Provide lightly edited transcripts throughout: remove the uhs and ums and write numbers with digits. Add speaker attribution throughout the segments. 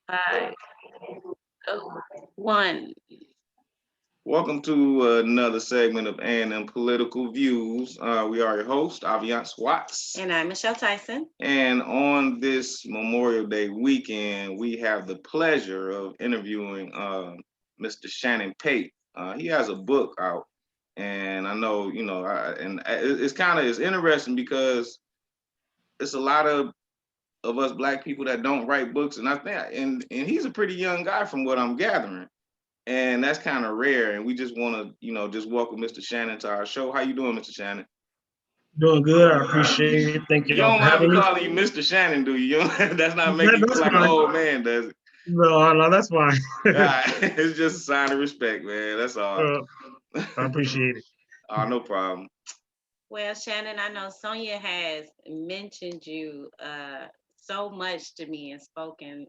Speaker 1: Five, one.
Speaker 2: Welcome to another segment of M Political Views. We are your host, Aviance Watts.
Speaker 1: And I'm Michelle Tyson.
Speaker 2: And on this Memorial Day weekend, we have the pleasure of interviewing Mr. Shannon PATE. He has a book out, and I know, it's interesting because it's a lot of us Black people that don't write books, and I think, and he's a pretty young guy from what I'm gathering. And that's kind of rare. And we just want to, just welcome Mr. Shannon to our show. How you doing, Mr. Shannon?
Speaker 3: Doing good. I appreciate it. Thank you
Speaker 2: You
Speaker 3: all
Speaker 2: don't
Speaker 3: for
Speaker 2: mind me
Speaker 3: having me.
Speaker 2: calling you Mr. Shannon, do you? That's not making you
Speaker 3: That's
Speaker 2: like
Speaker 3: fine.
Speaker 2: an old man, does it?
Speaker 3: No, that's fine.
Speaker 2: It's just a sign of respect, man. That's all.
Speaker 3: I appreciate it.
Speaker 2: No problem.
Speaker 1: Well, Shannon, I know Sonia has mentioned you so much to me and spoken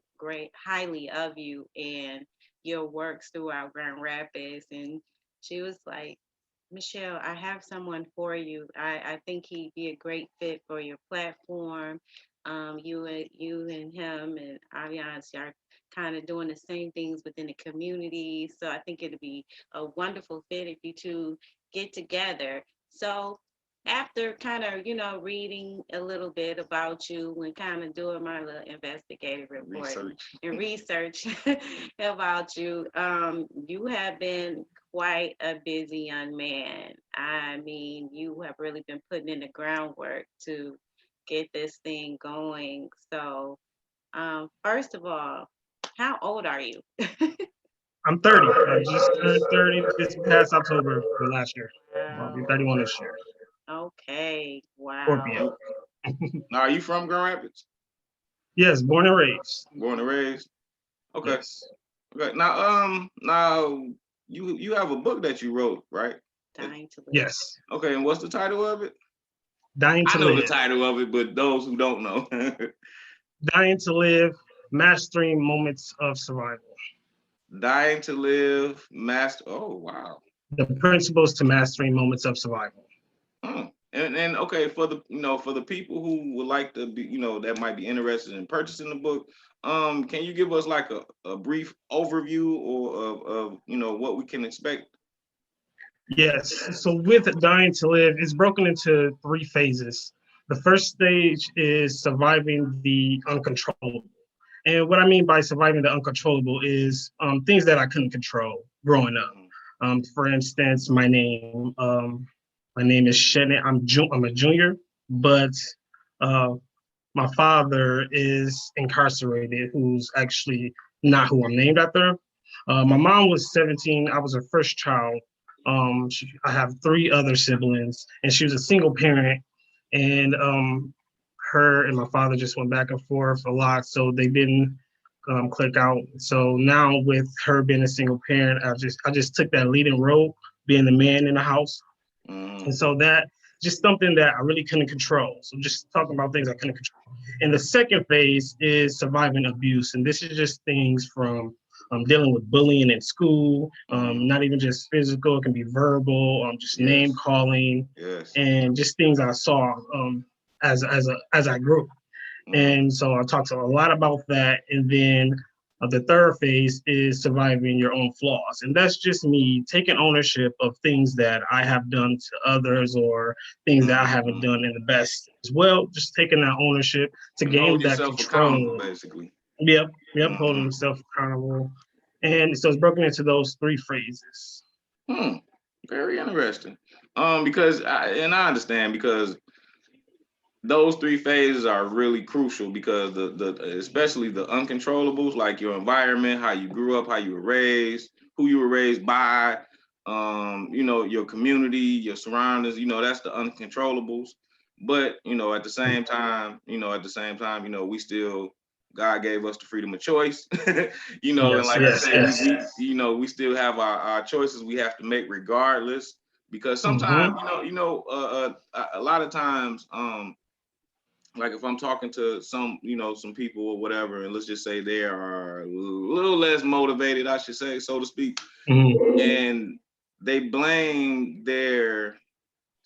Speaker 1: highly of you and your works throughout Grand Rapids. And she was like, Michelle, I have someone for you. I think he'd be a great fit for your platform. You and him and Aviance are kind of doing the same things within the community. So I think it'd be a wonderful fit if you two get together. So after kind of, reading a little bit about you and kind of doing my little investigative report and research about you, you have been quite a busy young man. I mean, you have really been putting in the groundwork to get this thing going. So, first of all, how old are you?
Speaker 3: I'm 30. I just turned 30 this past October for last year. I'll be 31 this year.
Speaker 1: Okay, wow.
Speaker 3: Scorpio.
Speaker 2: Now, are you from Grand Rapids?
Speaker 3: Yes, born and raised.
Speaker 2: Born and raised. Okay.
Speaker 3: Yes.
Speaker 2: Okay. Now you have a book that you wrote, right?
Speaker 1: Dying to Live.
Speaker 3: Yes.
Speaker 2: Okay, and what's the title of it?
Speaker 3: Dying to
Speaker 2: I know
Speaker 3: Live.
Speaker 2: the title of it, but those who don't know.
Speaker 3: Dying to Live, Mastering Moments of Survival.
Speaker 2: Dying to Live, Oh, wow.
Speaker 3: The principles to mastering moments of survival.
Speaker 2: And okay, for the people who would like to be, that might be interested in purchasing the book, can you give us like a brief overview or of what we can expect?
Speaker 3: Yes. So with Dying to Live, it's broken into 3 phases. The first stage is surviving the uncontrollable. And what I mean by surviving the uncontrollable is things that I couldn't control growing up. For instance, my name is Shannon. I'm a junior, but my father is incarcerated, who's actually not who I'm named after. My mom was 17. I was her first child. I have 3 other siblings, and she was a single parent. And her and my father just went back and forth a lot, so they didn't click out. So now with her being a single parent, I just took that leading role, being the man in the house. And so that just something that I really couldn't control. So just talking about things I couldn't control. And the second phase is surviving abuse. And this is just things from dealing with bullying in school, not even just physical, it can be verbal, just name calling, and just things I saw as I grew. And so I talked a lot about that. And then the third phase is surviving your own flaws. And that's just me taking ownership of things that I have done to others or things that I haven't done in the best as well. Just taking that ownership to gain that control.
Speaker 2: Basically.
Speaker 3: Yep, holding yourself accountable. And so it's broken into those 3 phases.
Speaker 2: Very interesting. Because I understand because those 3 phases are really crucial because the especially the uncontrollables, like your environment, how you grew up, how you were raised, who you were raised by, your community, your surroundings, that's the uncontrollables. But at the same time, we still, God gave us the freedom of choice, and like I said, we still have our choices we have to make regardless, because sometimes, a lot of times, like if I'm talking to some people or whatever, and let's just say they are a little less motivated, I should say, so to speak, and they blame their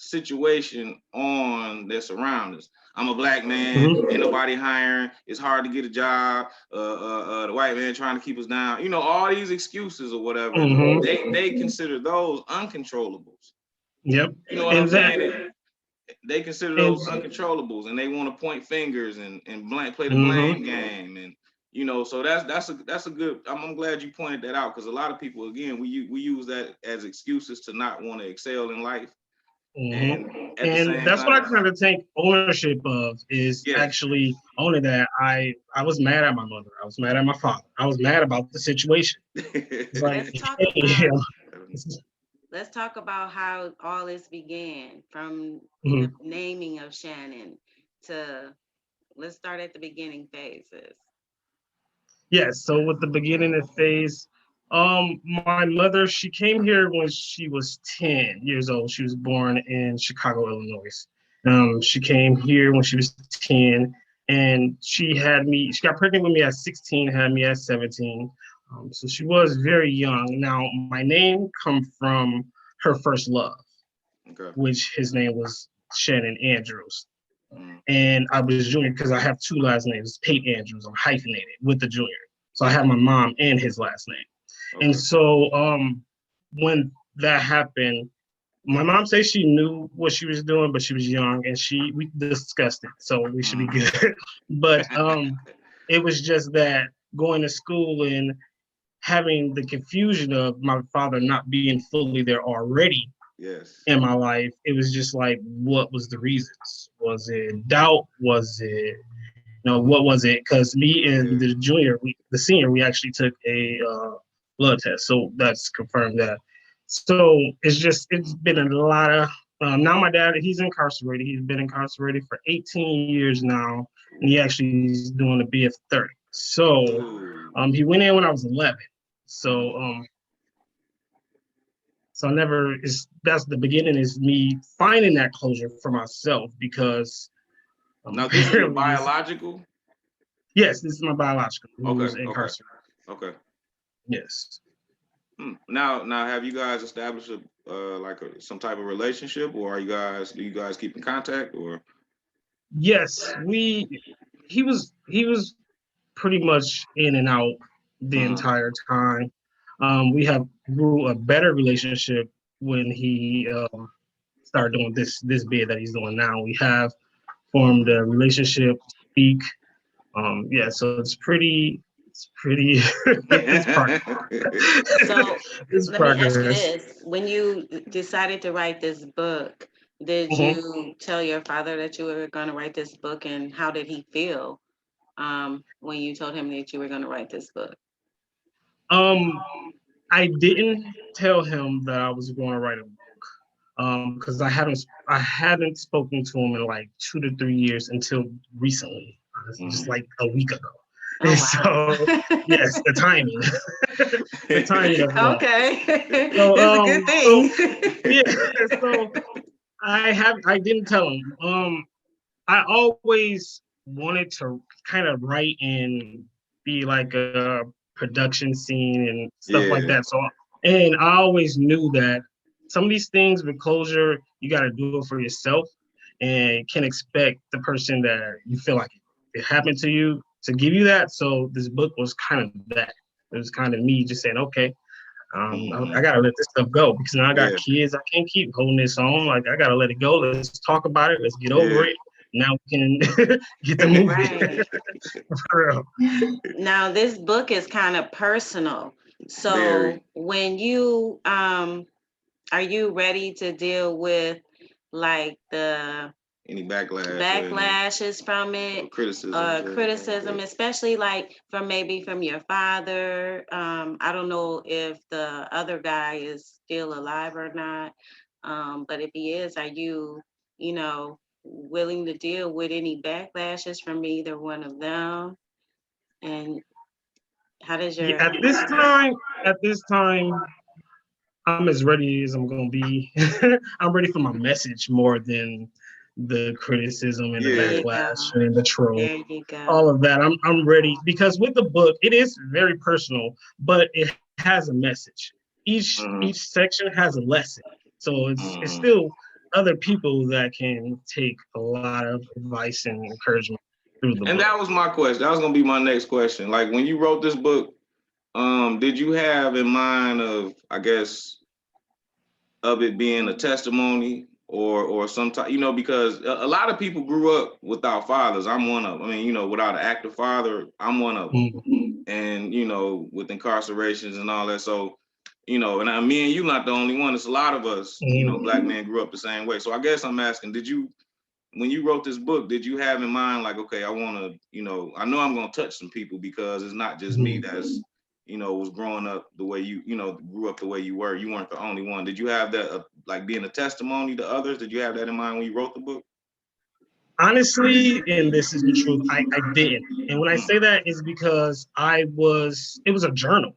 Speaker 2: situation on their surroundings. I'm a black man, ain't nobody hiring, it's hard to get a job, the white man trying to keep us down, you know, all these excuses or whatever. They consider those uncontrollables.
Speaker 3: Yep.
Speaker 2: You know what I'm saying? They consider those uncontrollables, and they want to point fingers and play the blame game, and you know, so that's a good. I'm glad you pointed that out, because a lot of people, again, we use that as excuses to not want to excel in life. And
Speaker 3: that's what I kind of take ownership of, is actually owning that I was mad at my mother, I was mad at my father, I was mad about the situation. Like,
Speaker 1: let's talk about how all this began, from the naming of Shannon to, let's start at the beginning phases.
Speaker 3: Yes, so with the beginning of phase, my mother, she came here when she was 10 years old. She was born in Chicago, Illinois. She came here when she was 10, and she got pregnant with me at 16, had me at 17. So she was very young. Now, my name come from her first love, which his name was Shannon Andrews. And I was junior because I have two last names, PATE Andrews. I'm hyphenated with the junior. So I have my mom and his last name. And so when that happened, my mom said she knew what she was doing, but she was young, and we discussed it, so we should be good. But it was just that going to school and having the confusion of my father not being fully there already in my life, it was just like, what was the reasons? Was it doubt? Was it, what was it? Because me and the senior, we actually took a blood test, so that's confirmed that. So it's been a lot of, now my dad, he's incarcerated. He's been incarcerated for 18 years now, and he actually is doing a BF 30. So he went in when I was 11. So that's the beginning, is me finding that closure for myself, because
Speaker 2: now this is biological.
Speaker 3: Yes, this is my biological. Who was incarcerated.
Speaker 2: Okay.
Speaker 3: Yes.
Speaker 2: Now, have you guys established some type of relationship, or do you guys keep in contact, or?
Speaker 3: Yes, he was pretty much in and out the entire time. We have grew a better relationship when he started doing this bid that he's doing now. We have formed a relationship, speak. So it's pretty it's progress.
Speaker 1: So let me ask you this: when you decided to write this book, did you tell your father that you were going to write this book, and how did he feel when you told him that you were going to write this book?
Speaker 3: I didn't tell him that I was going to write a book, because I hadn't spoken to him in like 2 to 3 years until recently, just like a week ago.
Speaker 1: Oh, wow.
Speaker 3: So yes, the timing. The timing of
Speaker 1: okay.
Speaker 3: So,
Speaker 1: it's a good thing.
Speaker 3: So I didn't tell him. I always wanted to kind of write and be like a production scene and stuff like that. So, and I always knew that some of these things with closure, you got to do it for yourself, and can expect the person that you feel like it happened to you to give you that. So this book was kind of that. It was kind of me just saying, okay, I gotta let this stuff go, because now I got kids. I can't keep holding this on. Like, I gotta let it go. Let's talk about it. Let's get over it. Now we can get the movie.
Speaker 1: Right.
Speaker 3: For real.
Speaker 1: Now this book is kind of personal. So when you are you ready to deal with like
Speaker 2: any
Speaker 1: backlashes from it, criticism, especially like from your father? I don't know if the other guy is still alive or not, but if he is, are you willing to deal with any backlashes from either one of them? And how does your
Speaker 3: at this time, I'm as ready as I'm gonna be. I'm ready for my message more than the criticism and the backlash and the troll.
Speaker 1: There you go.
Speaker 3: All of that. I'm ready, because with the book, it is very personal, but it has a message. Each section has a lesson. So it's still other people that can take a lot of advice and encouragement through the book.
Speaker 2: And that was my question. That was gonna be my next question. Like when you wrote this book, did you have in mind of, I guess, of it being a testimony or some type, because a lot of people grew up without fathers. I'm one of them. I mean, without an active father, I'm one of them.
Speaker 3: Mhm.
Speaker 2: And, with incarcerations and all that. So, and me and you not the only one. It's a lot of us,
Speaker 3: Mhm.
Speaker 2: Black men grew up the same way. So I guess I'm asking, when you wrote this book, did you have in mind like, okay, I want to, I know I'm going to touch some people because it's not just me that's, was growing up the way grew up the way you were. You weren't the only one. Did you have that, like being a testimony to others? Did you have that in mind when you wrote the book?
Speaker 3: Honestly, and this is the truth, I didn't. And when I say that is because it was a journal.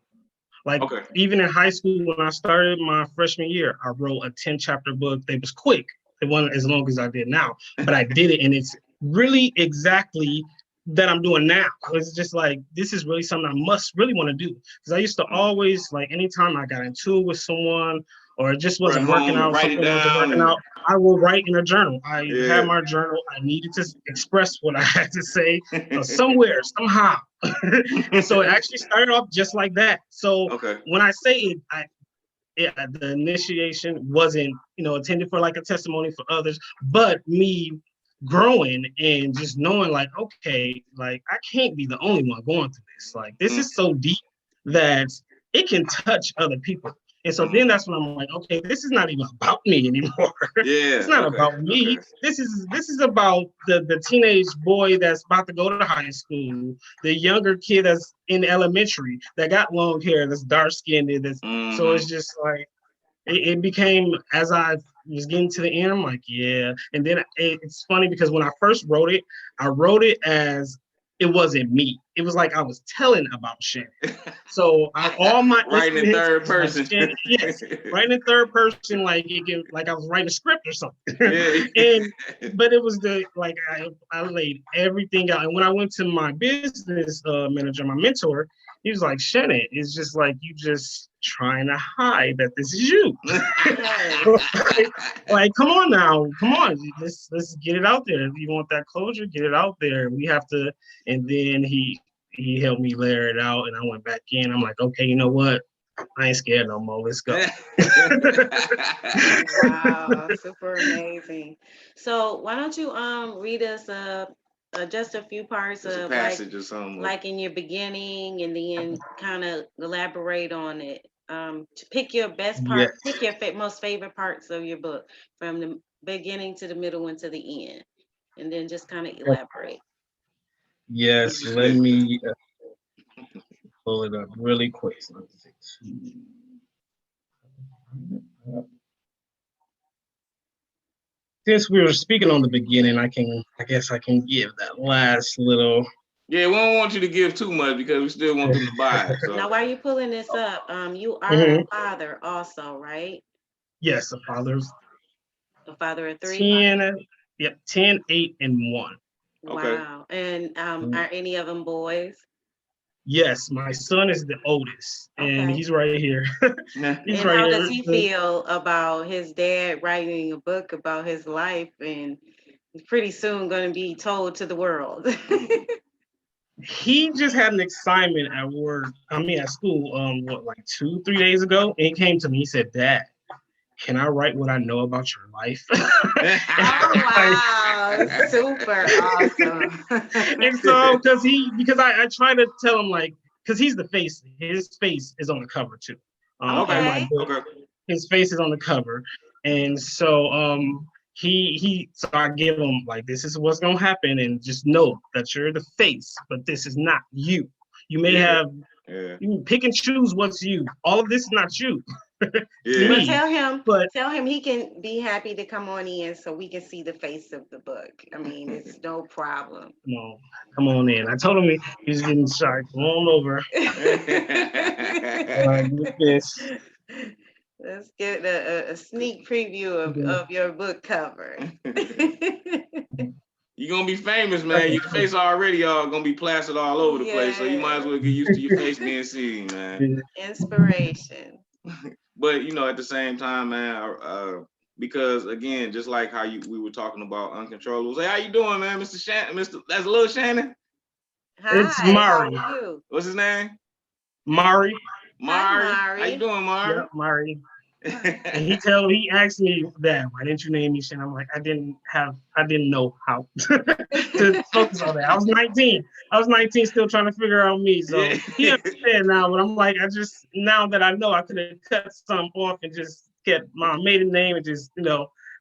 Speaker 3: Like
Speaker 2: Okay.
Speaker 3: even in high school, when I started my freshman year, I wrote a 10-chapter book. It was quick. It wasn't as long as I did now, but I did it. And it's really exactly that I'm doing now. It's just like, this is really something I must really want to do. Because I used to always, like, anytime I got into it with someone or it just wasn't working out,
Speaker 2: write it
Speaker 3: something wasn't
Speaker 2: down,
Speaker 3: working out, I will write in a journal. I
Speaker 2: Yeah.
Speaker 3: had my journal. I needed to express what I had to say somewhere, somehow. And so it actually started off just like that. So
Speaker 2: Okay.
Speaker 3: when I say it, the initiation wasn't, intended for like a testimony for others, but me growing and just knowing like, okay, like I can't be the only one going through this. Like this is so deep that it can touch other people. And so then that's when I'm like, okay, this is not even about me anymore.
Speaker 2: Yeah.
Speaker 3: It's not about me.
Speaker 2: Okay.
Speaker 3: This is about the teenage boy that's about to go to high school, the younger kid that's in elementary that got long hair, that's dark skinned, so it's just like it became, as I was getting to the end, I'm like, yeah. And then it's funny because when I first wrote it, I wrote it as it wasn't me. It was like I was telling about Shannon. So all my
Speaker 2: writing in third person.
Speaker 3: Like Shannon, yes, writing in third person, like I was writing a script or something.
Speaker 2: Yeah.
Speaker 3: But it was I laid everything out. And when I went to my business manager, my mentor, he was like, Shannon, it's just like you just trying to hide that this is you. like, come on now, come on, let's get it out there. If you want that closure, get it out there. We have to. And then he helped me layer it out, and I went back in. I'm like, okay, you know what? I ain't scared no more. Let's go.
Speaker 1: Wow, super amazing. So why don't you read us just a few parts
Speaker 2: Just a
Speaker 1: of
Speaker 2: passage or something.
Speaker 1: like in your beginning, and then kind of elaborate on it. To pick your best part, pick your most favorite parts of your book from the beginning to the middle and to the end, and then just kind of elaborate.
Speaker 3: Yes, let me pull it up really quick. Since we were speaking on the beginning, I guess I can give that last little.
Speaker 2: Yeah, we don't want you to give too much because we still want them to buy it. So.
Speaker 1: Now, while you're pulling this up, you are a father also, right?
Speaker 3: Yes, a father
Speaker 1: of 3.
Speaker 3: 10, 8, and 1.
Speaker 2: Okay.
Speaker 1: Wow. And are any of them boys?
Speaker 3: Yes, my son is the oldest, and he's right here.
Speaker 1: He's and right how does he feel about his dad writing a book about his life, and pretty soon going to be told to the world?
Speaker 3: He just had an assignment at work. At school. Like 2-3 days ago, and he came to me. He said, "Dad, can I write what I know about your life?"
Speaker 1: Oh wow, super awesome.
Speaker 3: And so because I try to tell him, like, because he's the face, his face is on the cover too. Of my book. His face is on the cover. And so so I give him, like, this is what's gonna happen, and just know that you're the face, but this is not you. You may have you pick and choose what's you. All of this is not you.
Speaker 1: But tell him he can be happy to come on in so we can see the face of the book. I mean, it's no problem.
Speaker 3: Come on in. I told him he was getting shy. Come on over.
Speaker 1: Let's get a sneak preview of your book cover.
Speaker 2: You're gonna be famous, man. Your face already gonna be plastered all over the place, so you might as well get used to your face being seen, man.
Speaker 1: Inspiration.
Speaker 2: But at the same time, man, because again, just like how we were talking about Uncontrollable. Say, how you doing, man, Mr. Shannon? That's little Shannon.
Speaker 3: It's
Speaker 1: Hi, how
Speaker 3: Mari.
Speaker 1: are you?
Speaker 2: What's his name?
Speaker 3: Mari.
Speaker 2: Mari.
Speaker 1: Hi,
Speaker 2: How you
Speaker 1: Mari.
Speaker 2: doing, Mari?
Speaker 3: Yep, Mari. And he asked me that, why didn't you name me Shannon? I'm like, I didn't know how to focus on that. I was 19. I was 19 still trying to figure out me. So he understands now, but I'm like, now that I know, I could have cut some off and just kept my maiden name and just,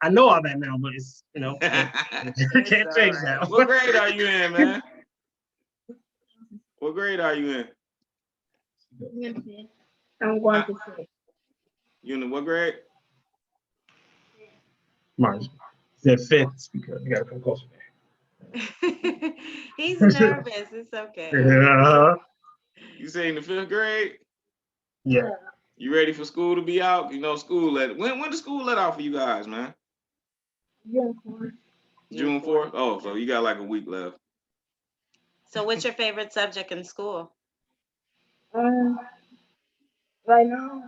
Speaker 3: I know all that now, but it's, can't change that.
Speaker 2: What grade are you in, man? What grade are you in?
Speaker 4: I'm going to say.
Speaker 2: You in what grade?
Speaker 3: Mari said fifth because you gotta come closer.
Speaker 1: He's nervous. It's okay.
Speaker 2: You say in the 5th grade?
Speaker 3: Yeah.
Speaker 2: You ready for school to be out? School when does school let out for you guys, man?
Speaker 4: June 4th.
Speaker 2: June 4th? Oh, so you got like a week left.
Speaker 1: So what's your favorite subject in school?
Speaker 4: Right now.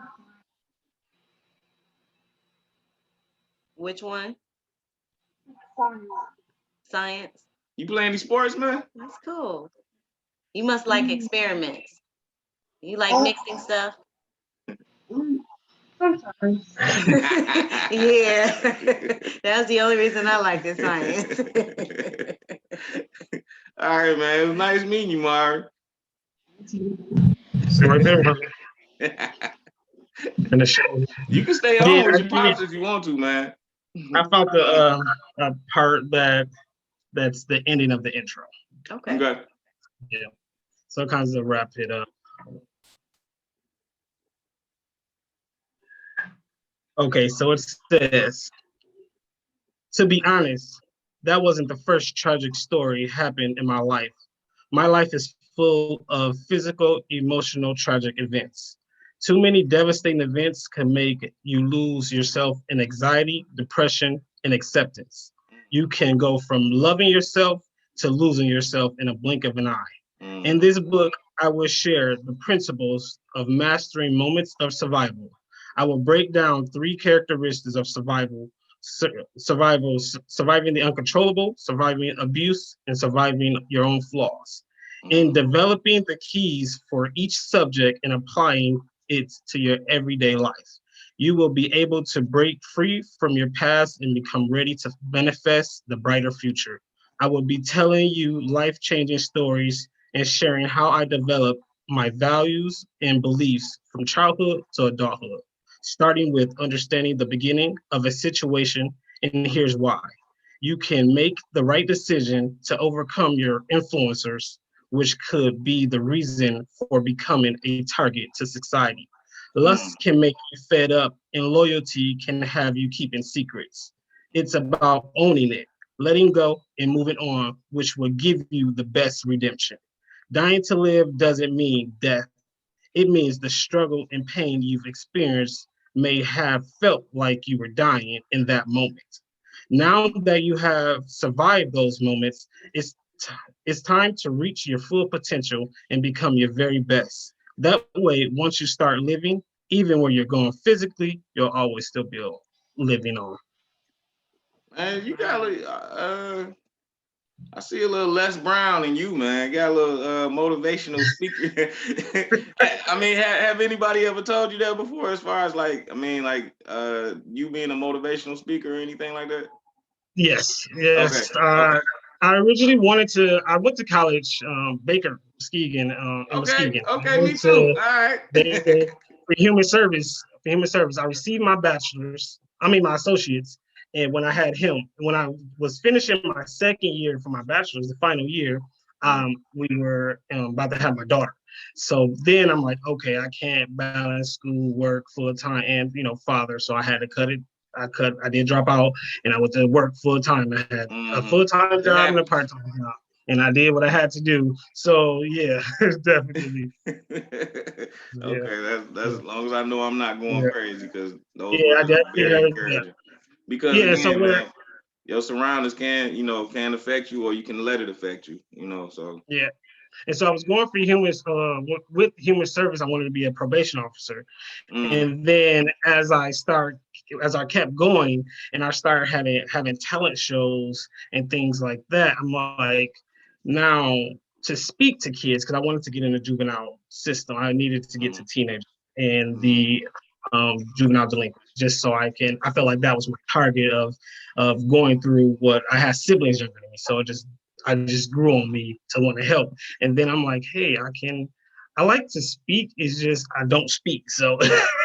Speaker 1: Which one?
Speaker 4: Science.
Speaker 1: Science?
Speaker 2: You play any sports, man?
Speaker 1: That's cool. You must like experiments. You like mixing stuff?
Speaker 4: Sometimes.
Speaker 1: Yeah. That's the only reason I like this science.
Speaker 2: All right, man. It was nice meeting you, Mari.
Speaker 3: So right there, brother. And the show.
Speaker 2: You can stay on with your pops if you want to, man.
Speaker 3: I found the part that's the ending of the intro.
Speaker 1: Okay.
Speaker 3: Yeah. So kind of wrap it up. Okay, so it says, to be honest, that wasn't the first tragic story happened in my life. My life is full of physical, emotional, tragic events. Too many devastating events can make you lose yourself in anxiety, depression, and acceptance. You can go from loving yourself to losing yourself in a blink of an eye. In this book, I will share the principles of mastering moments of survival. I will break down 3 characteristics of surviving the uncontrollable, surviving abuse, and surviving your own flaws. In developing the keys for each subject and applying it to your everyday life, you will be able to break free from your past and become ready to manifest the brighter future. I will be telling you life-changing stories and sharing how I developed my values and beliefs from childhood to adulthood, starting with understanding the beginning of a situation, and here's why. You can make the right decision to overcome your influencers, which could be the reason for becoming a target to society. Lust can make you fed up, and loyalty can have you keeping secrets. It's about owning it, letting go, and moving on, which will give you the best redemption. Dying to live doesn't mean death. It means the struggle and pain you've experienced may have felt like you were dying in that moment. Now that you have survived those moments, it's time to reach your full potential and become your very best. That way, once you start living, even where you're going physically, you'll always still be living on.
Speaker 2: Man, you got I see a little Les Brown in you, man. Got a little motivational speaker. I mean, have anybody ever told you that before? As far as you being a motivational speaker or anything like that?
Speaker 3: Yes.
Speaker 2: Okay.
Speaker 3: I originally I went to college, Baker, Muskegon, in Muskegon.
Speaker 2: Okay, me too. All right.
Speaker 3: For human service, I received my my associates. And when I was finishing my second year for my bachelor's, the final year, we were about to have my daughter. So then I'm like, okay, I can't balance school, work, full time, and father. So I had to cut it. I did drop out, and I went to work full time. I had a full time job and a part time job, and I did what I had to do. So yeah, definitely.
Speaker 2: Okay, that's as long as I know I'm not going crazy, because those
Speaker 3: I
Speaker 2: words are very encouraging. Because again,
Speaker 3: so
Speaker 2: man, your surroundings can affect you, or you can let it affect you. So
Speaker 3: yeah. And so I was going for with human service. I wanted to be a probation officer. And then as I start as I kept going and I started having talent shows and things like that, I'm like, now to speak to kids, because I wanted to get in the juvenile system, I needed to get to teenagers and the juvenile delinquents, just so I felt like that was my target of going through what I had siblings younger than me. So I just grew on me to want to help. And then I'm like, hey, I like to speak, it's just I don't speak. So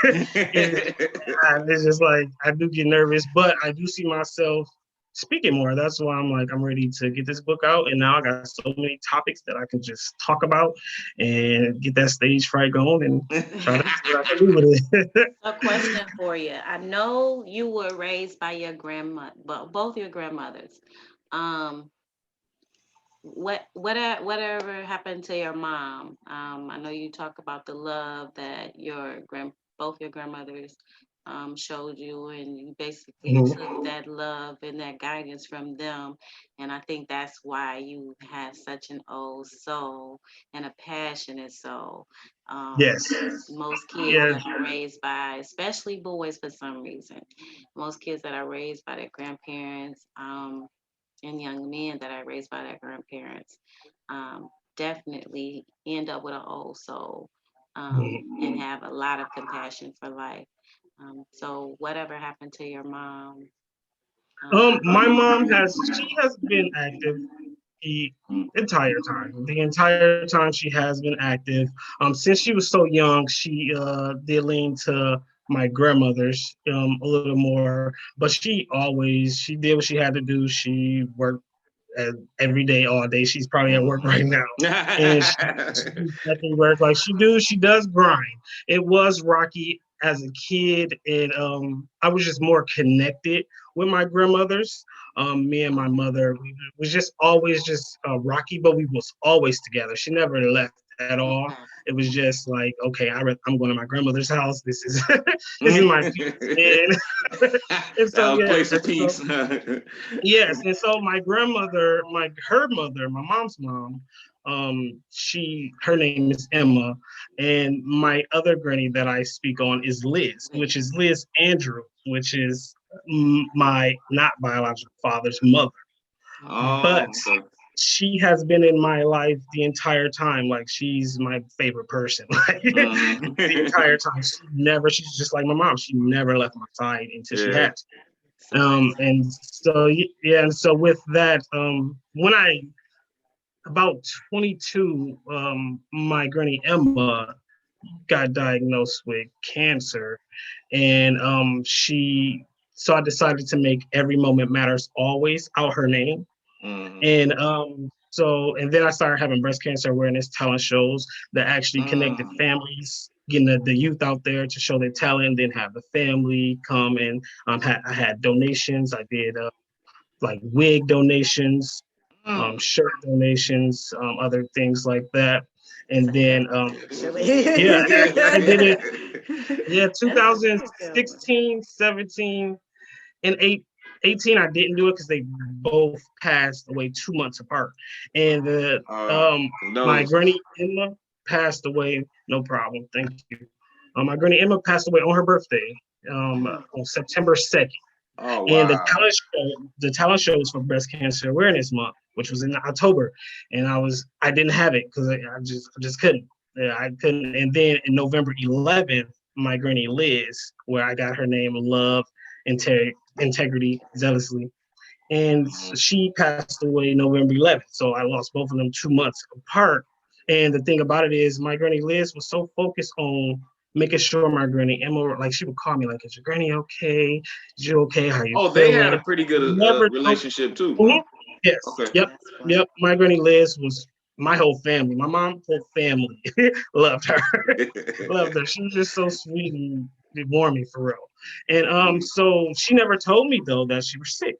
Speaker 3: it's just like I do get nervous, but I do see myself speaking more. That's why I'm like, I'm ready to get this book out. And now I got so many topics that I can just talk about and get that stage fright going and try to see what I can do with it.
Speaker 1: A question for you. I know you were raised by your grandmother, but both your grandmothers. Um, whatever happened to your mom? I know you talk about the love that both your grandmothers showed you, and you basically
Speaker 3: Mhm.
Speaker 1: took that love and that guidance from them. And I think that's why you have such an old soul and a passionate soul. Um,
Speaker 3: Yes.
Speaker 1: most kids
Speaker 3: Yeah.
Speaker 1: that are raised by, especially boys for some reason, most kids that are raised by their grandparents, and young men that are raised by their grandparents, definitely end up with an old soul, and have a lot of compassion for life. So whatever happened to your mom?
Speaker 3: My mom she has been active the entire time. The entire time she has been active. Since she was so young, she did lean to my grandmother's a little more, but she did what she had to do. She worked every day, all day. She's probably at work right now, and she definitely work like she does grind. It was rocky as a kid, and I was just more connected with my grandmothers. Me and my mother, we was just always just rocky, but we was always together. She never left at all.
Speaker 1: Okay.
Speaker 3: It was just like, okay, I'm going to my grandmother's house. This is this is my peace. And
Speaker 2: That
Speaker 3: so
Speaker 2: was
Speaker 3: yeah,
Speaker 2: place of
Speaker 3: so
Speaker 2: peace.
Speaker 3: yes, and so my grandmother, her mother, my mom's mom, her name is Emma, and my other granny that I speak on is Liz, which is Liz Andrew, which is my not biological father's mother,
Speaker 2: Oh,
Speaker 3: but
Speaker 2: okay.
Speaker 3: she has been in my life the entire time. Like she's my favorite person, like the entire time. She's just like my mom. She never left my side until she
Speaker 2: Yeah.
Speaker 3: had to.
Speaker 1: It's a blessing.
Speaker 3: And so yeah, and so with that, when I about 22, my granny Emma got diagnosed with cancer, and so I decided to make Every Moment Matters Always out her name,
Speaker 2: Mm.
Speaker 3: and and then I started having breast cancer awareness talent shows that actually connected
Speaker 2: Mm.
Speaker 3: families, getting the youth out there to show their talent, then have the family come and I had donations. I did like wig donations,
Speaker 2: Mm.
Speaker 3: shirt donations, other things like that. And then yeah, I did it. Yeah,
Speaker 1: That's a good one.
Speaker 3: 2016, 17, and 18, I didn't do it because they both passed away 2 months apart. And my
Speaker 2: Condolences.
Speaker 3: granny Emma passed away. No problem. Thank you. My granny Emma passed away on her birthday, on September 2nd.
Speaker 2: Oh
Speaker 3: And
Speaker 2: wow.
Speaker 3: the talent show was for Breast Cancer Awareness Month, which was in October, and I didn't have it because I just couldn't. Yeah, I couldn't. And then in November 11th, my granny Liz, where I got her name, Love, Integrity, Zealously, and
Speaker 2: Mhm.
Speaker 3: she passed away November 11th. So I lost both of them 2 months apart. And the thing about it is, my granny Liz was so focused on making sure my granny Emma, like she would call me, like, "Is your granny okay? Is you okay? How you
Speaker 2: Oh, they had a
Speaker 3: feeling?"
Speaker 2: pretty good
Speaker 3: Never told.
Speaker 2: relationship too, huh?
Speaker 3: Mhm. Yes.
Speaker 2: Okay.
Speaker 3: Yep.
Speaker 1: That's
Speaker 3: Yep.
Speaker 1: wonderful.
Speaker 3: My granny Liz was my whole family. My mom, whole family loved her. Loved her. She was just so sweet and warming for real. And so she never told me though that she was sick.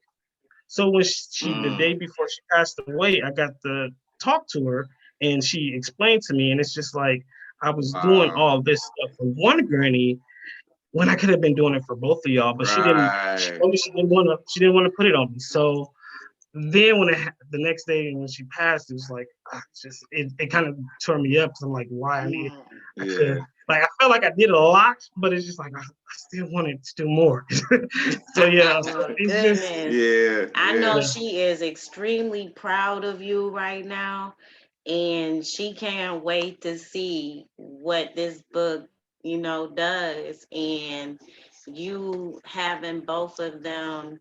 Speaker 3: So when the day
Speaker 2: Mm.
Speaker 3: before she passed away, I got to talk to her and she explained to me, and it's just like I was doing
Speaker 2: Wow.
Speaker 3: all this stuff for one granny when I could have been doing it for both of y'all, but she didn't. She
Speaker 2: Right.
Speaker 3: told me she didn't want to put it on me. So then the next day when she passed, it was like it kind of tore me up because I'm like, why?
Speaker 1: Mm.
Speaker 3: I could
Speaker 2: Yeah.
Speaker 3: like I felt like I did a lot, but it's just like I still wanted to do more. So yeah,
Speaker 1: Oh,
Speaker 3: it's just
Speaker 1: goodness.
Speaker 2: Yeah.
Speaker 1: I know
Speaker 3: Yeah.
Speaker 1: she is extremely proud of you right now, and she can't wait to see what this book, does. And you having both of them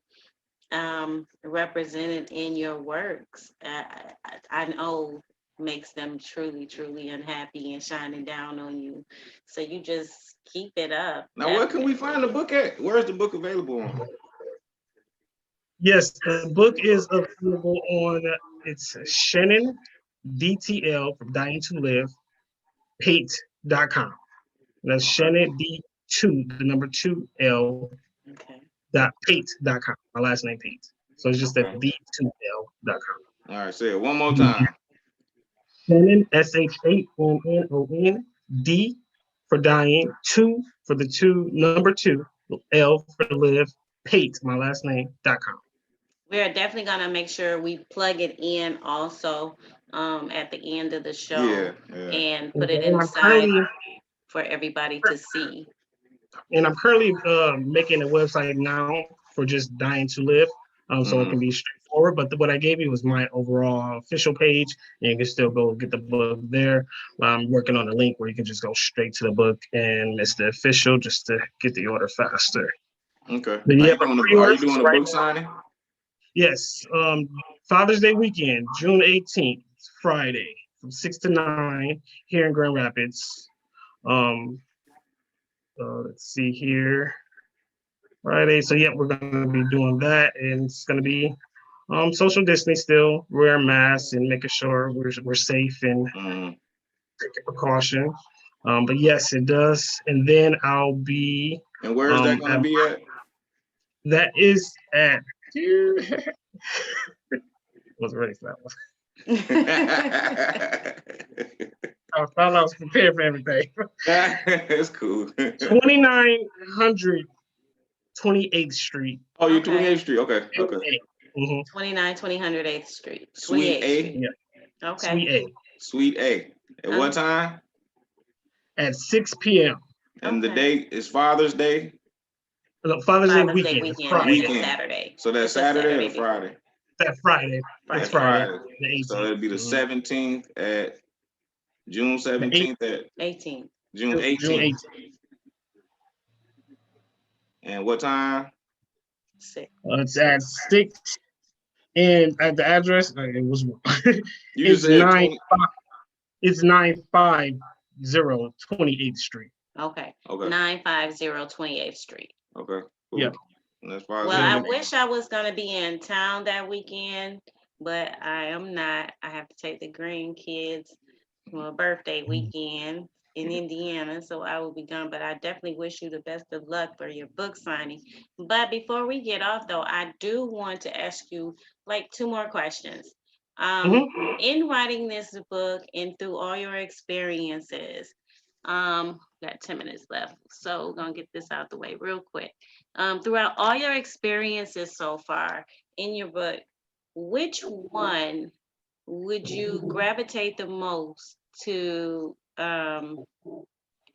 Speaker 1: represented in your works, I know makes them truly, truly unhappy and shining down on you. So you just keep it up.
Speaker 2: Now, where can we
Speaker 1: Definitely.
Speaker 2: find the book at? Where's the book available on?
Speaker 3: Yes, the book is available on it's Shannon DTL from Dying to Live, PATE.com. That's Shannon D2, the number 2L
Speaker 1: Okay.
Speaker 3: dot Pate.com. My last name Pate. So it's just at
Speaker 2: Okay.
Speaker 3: D2L.com.
Speaker 2: All right, say it one more time.
Speaker 3: Shannon SHANNON D for dying, 2 for the 2, number 2, L for live, Pate, my last name.com.
Speaker 1: We're definitely gonna make sure we plug it in also at the end of the show
Speaker 2: Yeah, yeah.
Speaker 1: and put it
Speaker 3: And I'm
Speaker 1: inside
Speaker 3: currently
Speaker 1: for everybody to see.
Speaker 3: making a website now for just Dying to Live, so it can be straightforward. But what I gave you was my overall official page, and you can still go get the book there. I'm working on a link where you can just go straight to the book, and it's the official, just to get the order faster.
Speaker 2: Okay.
Speaker 3: But yeah, but
Speaker 2: Are you
Speaker 3: pre-orders
Speaker 2: doing a
Speaker 3: right
Speaker 2: book signing?
Speaker 3: Yes, Father's Day weekend, June 18th, Friday, from 6 to 9 here in Grand Rapids. Um, let's see here. Friday. So yeah, we're gonna be doing that, and it's gonna be social distancing still, wearing masks and making sure we're safe and taking precaution. But yes, it does. And then I'll be
Speaker 2: And where is that going to be at?
Speaker 3: that is at wasn't ready for that one. I thought I was prepared for everything.
Speaker 2: That's cool.
Speaker 3: 2900 28th Street.
Speaker 2: Oh, you're
Speaker 1: Okay.
Speaker 2: 28th Street. Okay. Okay.
Speaker 1: 29 2008th Street.
Speaker 2: Suite
Speaker 1: 28th
Speaker 2: A.
Speaker 1: Street.
Speaker 3: Yeah.
Speaker 1: Okay.
Speaker 3: Suite A.
Speaker 2: Suite A. At what time?
Speaker 3: At 6 p.m.
Speaker 2: And the date is Father's Day.
Speaker 3: No, Father's Day
Speaker 1: Father's Day
Speaker 3: weekend. It's
Speaker 1: weekend,
Speaker 3: Friday.
Speaker 1: like a Saturday.
Speaker 2: So that's
Speaker 1: It's a
Speaker 2: Saturday or
Speaker 1: before.
Speaker 2: Friday?
Speaker 3: That's Friday. It's
Speaker 1: Friday.
Speaker 3: Friday. The 18th.
Speaker 2: So it'd be the 17th at June 17th at
Speaker 1: 18th.
Speaker 2: June 18th.
Speaker 3: June 18th.
Speaker 2: And what time?
Speaker 1: 6.
Speaker 3: It's at 6. And at the address, it was
Speaker 2: You
Speaker 3: it's
Speaker 2: just said
Speaker 3: 950 28th Street.
Speaker 1: Okay.
Speaker 2: Okay.
Speaker 1: 950 28th Street.
Speaker 2: Okay. Cool.
Speaker 3: Yeah.
Speaker 2: And that's Father's
Speaker 1: Well,
Speaker 2: Day
Speaker 1: I
Speaker 2: weekend.
Speaker 1: wish I was gonna be in town that weekend, but I am not. I have to take the grandkids for a birthday weekend in Indiana, so I will be gone. But I definitely wish you the best of luck for your book signing. But before we get off, though, I do want to ask you like 2 more questions. In writing this book and through all your experiences, got 10 minutes left, so we're gonna get this out the way real quick. Throughout all your experiences so far in your book, which one would you gravitate the most to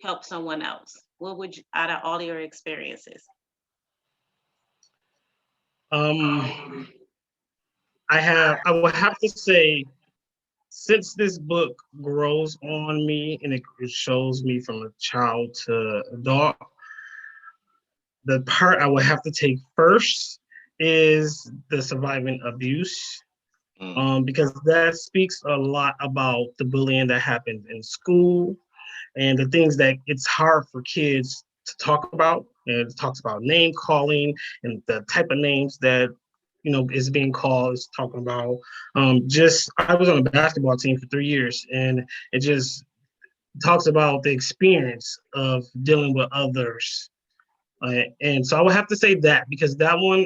Speaker 1: help someone else? What would you, out of all your experiences?
Speaker 3: I would have to say, since this book grows on me and it shows me from a child to adult, the part I would have to take first is the surviving abuse. Because that speaks a lot about the bullying that happens in school and the things that it's hard for kids to talk about. And it talks about name calling and the type of names that is being called. It's talking about just I was on a basketball team for 3 years, and it just talks about the experience of dealing with others. And so I would have to say that, because that one,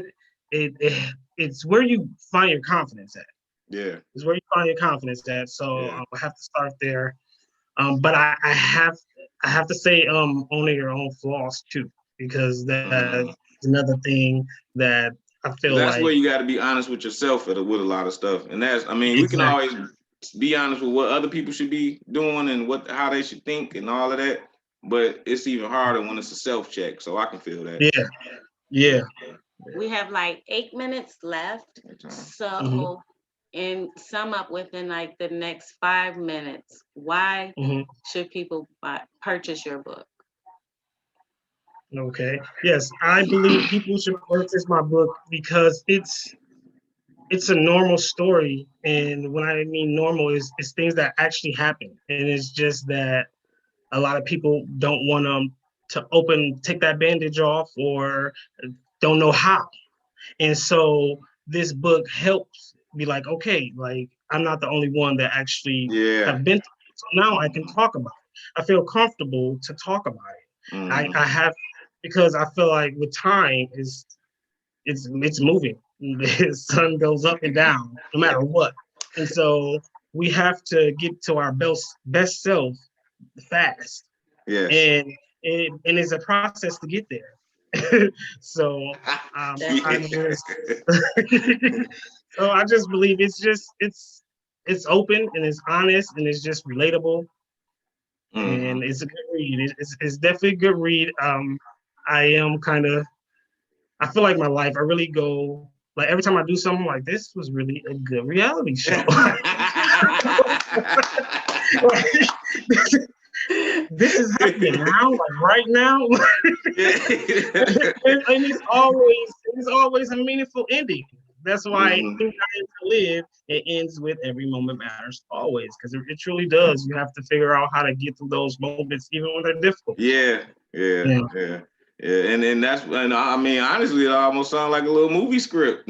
Speaker 3: it's where you find your confidence at.
Speaker 2: Yeah.
Speaker 3: Is where you find your confidence at. So I have to start there. But I have to say, owning your own flaws too, because that's another thing that I feel
Speaker 2: that's
Speaker 3: like
Speaker 2: where you got to be honest with yourself with a lot of stuff. And that's, I mean, we can always be honest with what other people should be doing and how they should think and all of that. but it's even harder when it's a self-check. So I can feel that.
Speaker 3: Yeah, yeah.
Speaker 1: We have like 8 minutes left.
Speaker 3: Mm-hmm.
Speaker 1: So, and sum up within like the next 5 minutes, why
Speaker 3: Mm-hmm.
Speaker 1: should people purchase your book?
Speaker 3: Okay. Yes, I believe people should purchase my book because it's a normal story, and when I mean normal is it's things that actually happen, and it's just that a lot of people don't want to take that bandage off, or don't know how. And so this book helps be like, okay, like I'm not the only one that actually
Speaker 2: Yeah.
Speaker 3: have been through it. So now I can talk about it. I feel comfortable to talk about it. I have, because I feel like with time it's moving. The sun goes up and down no matter what. And so we have to get to our best self fast.
Speaker 2: Yes.
Speaker 3: And it's a process to get there. So I just so I just believe it's open and it's honest and it's just relatable, and it's a good read. It's definitely a good read. I am kind of, I feel like my life, I really go, like every time I do something like this was really a good reality show. This is happening now, like right now. And it's always a meaningful ending. That's why in Dying to Live, it ends with every moment matters always, because it truly does. You have to figure out how to get through those moments, even when they're difficult.
Speaker 2: Yeah. And that's, and I mean, honestly, it almost sounds like a little movie script.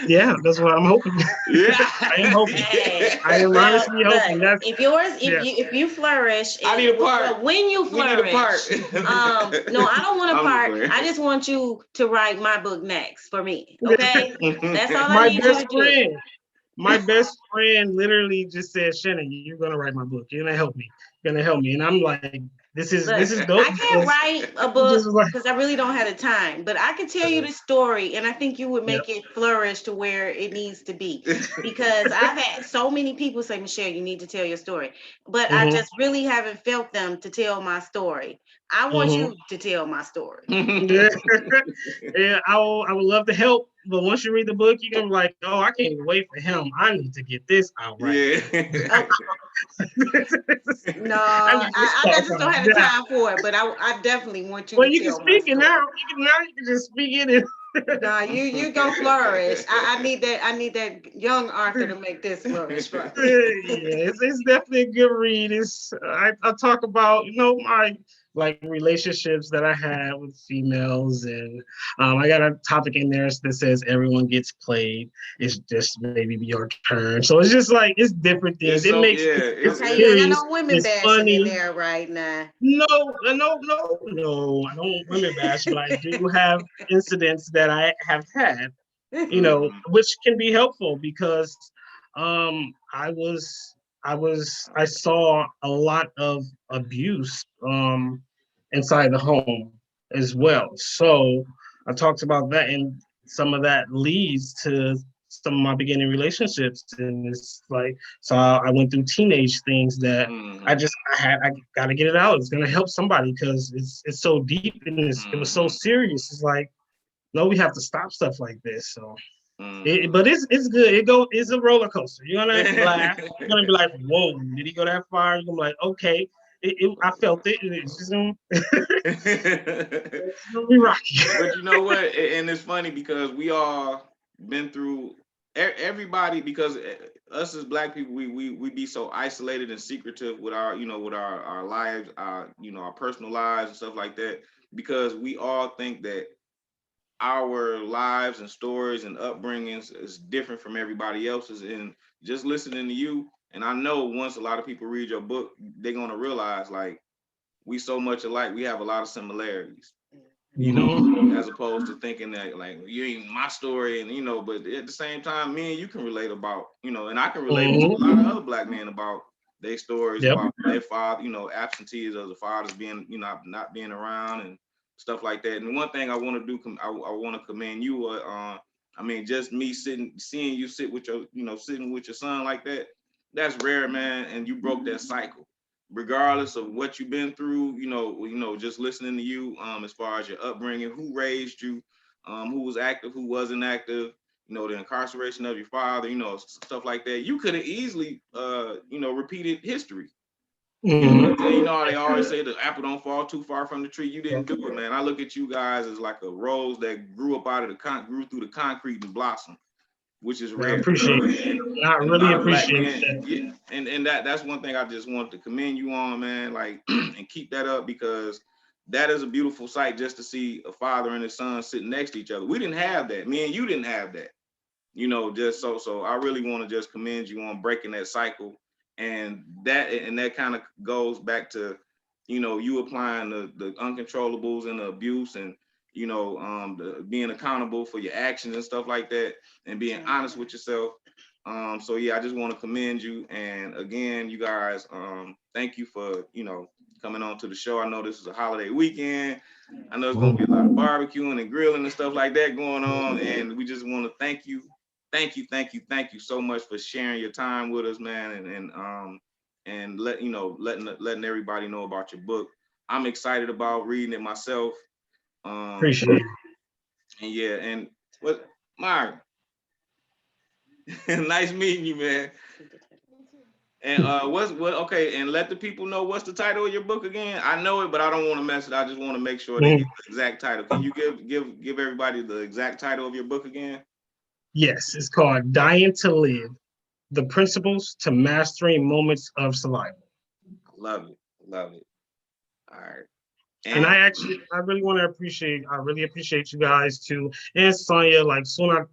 Speaker 3: Yeah, that's what I'm hoping.
Speaker 2: Yeah,
Speaker 3: I am hoping.
Speaker 1: Hey,
Speaker 3: I am honestly hoping. That's
Speaker 1: if you flourish,
Speaker 2: I need a part.
Speaker 1: When you
Speaker 2: We need a
Speaker 1: flourish,
Speaker 2: part.
Speaker 1: no, I don't want a
Speaker 2: I'm
Speaker 1: part.
Speaker 2: just playing.
Speaker 1: I just want you to write my book next for me. Okay, that's all I
Speaker 3: My
Speaker 1: need you
Speaker 3: best
Speaker 1: to do.
Speaker 3: friend. My best friend literally just said, "Shannon, you're gonna write my book. You're gonna help me. You're gonna help me." And I'm like, "This is dope."
Speaker 1: I can't write a book
Speaker 3: Like,
Speaker 1: because I really don't have the time, but I can tell you the story, and I think you would make it flourish to where it needs to be. Because I've had so many people say, "Michelle, you need to tell your story," but I just really haven't felt them to tell my story. I want you to tell my story.
Speaker 3: yeah, I would love to help, but once you read the book, you're gonna be like, "Oh, I can't wait for him. I need to get this out right."
Speaker 2: Yeah.
Speaker 1: No, I just don't have the time for it, but I definitely want you
Speaker 3: Well,
Speaker 1: to
Speaker 3: you can
Speaker 1: tell my
Speaker 3: speak it
Speaker 1: story.
Speaker 3: now. You can just speak it.
Speaker 1: Nah, you gonna flourish. I need that young Arthur to make this flourish for me.
Speaker 3: Yeah, it's definitely a good read. I talk about my like relationships that I had with females, and I got a topic in there that says everyone gets played. It's just maybe your turn. So it's just like it's different things.
Speaker 2: It's so,
Speaker 3: Makes
Speaker 2: it's
Speaker 1: Okay, you ain't got
Speaker 3: serious.
Speaker 1: no women
Speaker 3: It's
Speaker 1: bashing
Speaker 3: funny.
Speaker 1: in there right now.
Speaker 3: No. I don't women bash, but I do have incidents that I have had, which can be helpful because I saw a lot of abuse inside the home as well. So I talked about that, and some of that leads to some of my beginning relationships, and it's like, so I went through teenage things that I got to get it out. It's gonna help somebody because it's so deep and it was so serious. It's like, no, we have to stop stuff like this. So, but it's good. It's a roller coaster. You're gonna laugh. You're gonna be like, whoa, did he go that far? You're gonna be like, okay. I felt it. It's just it's gonna be rocky.
Speaker 2: But you know what? And it's funny because we all been through everybody, because us as Black people, we be so isolated and secretive with our our lives, our personal lives and stuff like that, because we all think that our lives and stories and upbringings is different from everybody else's. And just listening to you, and I know once a lot of people read your book, they're gonna realize like we so much alike. We have a lot of similarities, as opposed to thinking that like you ain't my story, and but at the same time, me and you can relate about, and I can relate to a lot of other Black men about their stories about their father, absentees of the fathers being, not being around and stuff like that. And one thing I want to do, I want to commend you on. I mean, just me seeing you sit with your, sitting with your son like that, that's rare, man. And you broke that cycle. regardless of what you've been through, just listening to you, as far as your upbringing, who raised you, who was active, who wasn't active, the incarceration of your father, stuff like that. You could have easily, repeated history.
Speaker 3: Mhm.
Speaker 2: How they always say the apple don't fall too far from the tree. You didn't do it, man. I look at you guys as like a rose that grew up out of grew through the concrete and blossomed, which is
Speaker 3: I
Speaker 2: rare.
Speaker 3: appreciate it. I
Speaker 2: And a
Speaker 3: really
Speaker 2: lot of black
Speaker 3: appreciate
Speaker 2: men,
Speaker 3: that.
Speaker 2: yeah, and that's one thing I just wanted to commend you on, man. Like, and keep that up, because that is a beautiful sight, just to see a father and his son sitting next to each other. We didn't have that. Me and you didn't have that. Just so I really want to just commend you on breaking that cycle. And that kind of goes back to, you applying the uncontrollables and the abuse, and being accountable for your actions and stuff like that, and being honest with yourself. So yeah, I just want to commend you. And again, you guys, thank you for coming on to the show. I know this is a holiday weekend. I know it's gonna be a lot of barbecuing and grilling and stuff like that going on, and we just want to thank you. Thank you so much for sharing your time with us, man, and letting everybody know about your book. I'm excited about reading it myself.
Speaker 3: Appreciate it.
Speaker 2: And yeah, and what, Mark, nice meeting you, man. And okay, and let the people know, what's the title of your book again? I know it, but I don't want to mess it. I just want to make sure they get the exact title. Can you give everybody the exact title of your book again?
Speaker 3: Yes, it's called Dying to Live, The Principles to Mastering Moments of Survival.
Speaker 2: Love it. Love it. All right.
Speaker 3: And I really want to appreciate you guys too. And Sonya, like soon I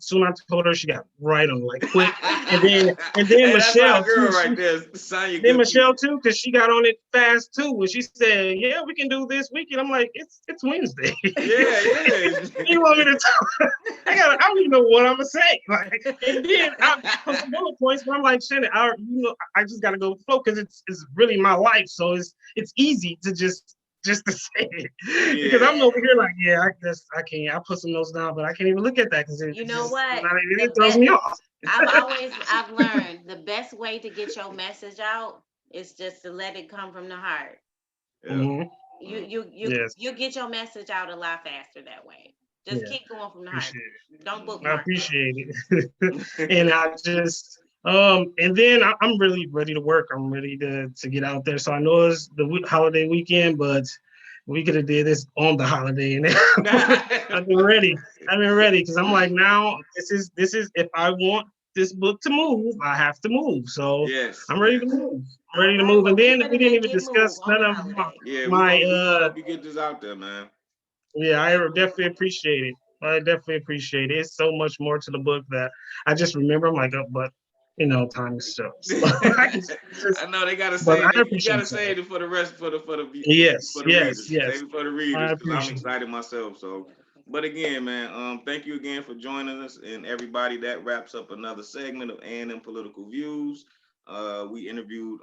Speaker 3: told her, she got right on like quick. And then
Speaker 2: Hey,
Speaker 3: Michelle
Speaker 2: that's my girl
Speaker 3: too.
Speaker 2: right there. Sonya,
Speaker 3: Then
Speaker 2: good
Speaker 3: Michelle
Speaker 2: people.
Speaker 3: too, because she got on it fast too. When she said, "Yeah, we can do this weekend," I'm like, "It's Wednesday."
Speaker 2: Yeah, it is.
Speaker 3: You want me to talk? I don't even know what I'm gonna say. Like, and then I put some bullet points, but I'm like, Shannon, I just gotta go with the flow, because it's really my life, so it's easy to just to say it. Yeah. Because I'm over here like, yeah, I guess I can't. I put some notes down, but I can't even look at that because it throws me off.
Speaker 1: I've learned the best way to get your message out is just to let it come from the heart.
Speaker 2: Yeah.
Speaker 3: Mm-hmm.
Speaker 1: You get your message out a lot faster that way. Just keep going from the heart. Don't bookmark.
Speaker 3: I appreciate it. And I just and then I'm really ready to work. I'm ready to get out there. So I know it's the holiday weekend, but we could have did this on the holiday, and I've been ready because I'm like, now this is if I want this book to move, I have to move. So
Speaker 2: yes,
Speaker 3: I'm ready to move. I'm ready to move. And then we didn't even discuss none of
Speaker 2: my we gonna help you get this out there, man.
Speaker 3: Yeah, I definitely appreciate it. I definitely appreciate it. It's so much more to the book that I just remember. I'm like, oh, but time is so.
Speaker 2: I know they gotta save it. You gotta save it for the rest for the
Speaker 3: yes,
Speaker 2: readers.
Speaker 3: Yes.
Speaker 2: Save it for the readers, because I'm excited myself. So, but again, man, thank you again for joining us, and everybody. That wraps up another segment of M Political Views. We interviewed